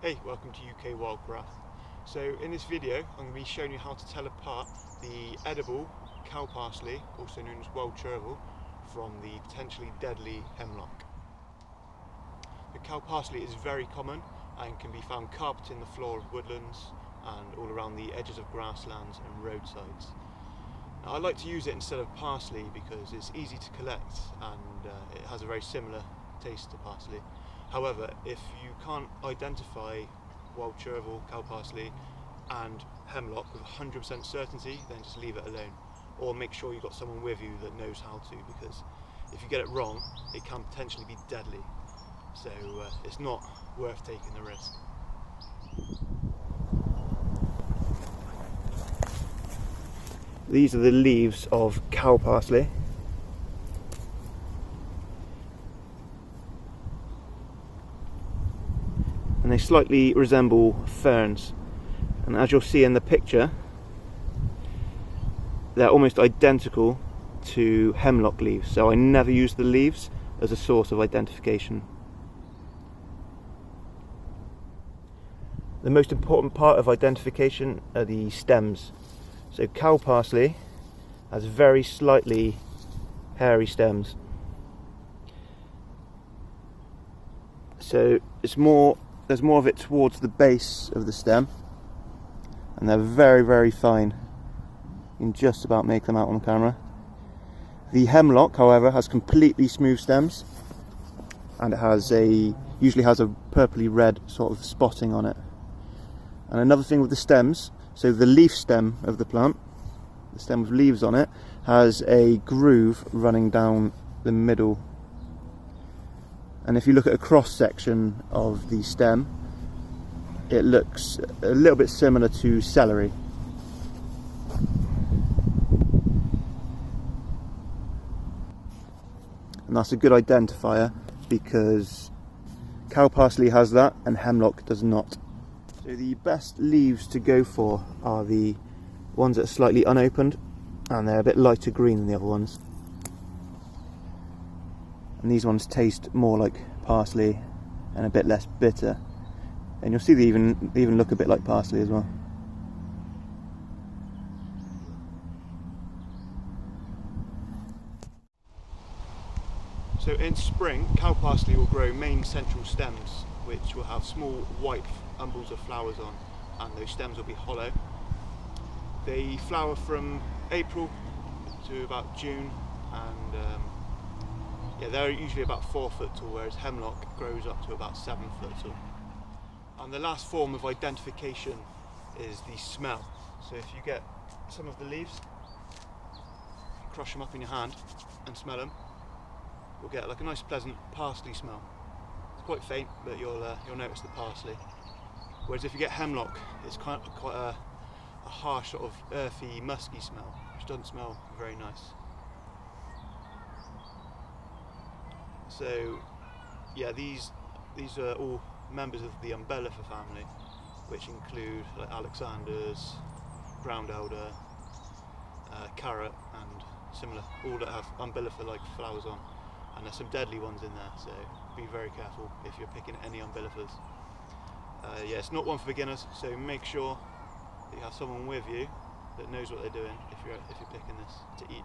Hey, welcome to UK Wildcraft. So in this video I'm going to be showing you how to tell apart the edible cow parsley, also known as wild chervil, from the potentially deadly hemlock. The cow parsley is very common and can be found carpeting the floor of woodlands and all around the edges of grasslands and roadsides. Now, I like to use it instead of parsley because it's easy to collect and it has a very similar taste to parsley. However, if you can't identify wild chervil, cow parsley and hemlock with 100% certainty, then just leave it alone. Or make sure you've got someone with you that knows how to, because if you get it wrong, it can potentially be deadly. So it's not worth taking the risk. These are the leaves of cow parsley. And they slightly resemble ferns, and as you'll see in the picture, they're almost identical to hemlock leaves, so I never use the leaves as a source of identification. The most important part of identification are the stems. So cow parsley has very slightly hairy stems, so there's more of it towards the base of the stem, and they're very fine. You can just about make them out on camera. The hemlock, however, has completely smooth stems, and it usually has a purpley red sort of spotting on it. And another thing with the stems, so the leaf stem of the plant, the stem with leaves on it, has a groove running down the middle. And if you look at a cross section of the stem, it looks a little bit similar to celery. And that's a good identifier because cow parsley has that and hemlock does not. So the best leaves to go for are the ones that are slightly unopened, and they're a bit lighter green than the other ones. And these ones taste more like parsley and a bit less bitter, and you'll see they even look a bit like parsley as well. So in spring, cow parsley will grow main central stems which will have small white umbels of flowers on, and those stems will be hollow. They flower from April to about June, and yeah, they're usually about 4 foot tall, whereas hemlock grows up to about 7 foot tall. And the last form of identification is the smell. So if you get some of the leaves, crush them up in your hand and smell them, you'll get like a nice pleasant parsley smell. It's quite faint, but you'll notice the parsley. Whereas if you get hemlock, it's quite a harsh sort of earthy, musky smell, which doesn't smell very nice. So yeah, these are all members of the umbellifer family, which include like alexanders, ground elder, carrot and similar, all that have umbellifer like flowers on. And there's some deadly ones in there, so be very careful if you're picking any umbellifers. Yeah, it's not one for beginners, so make sure that you have someone with you that knows what they're doing if you're picking this to eat.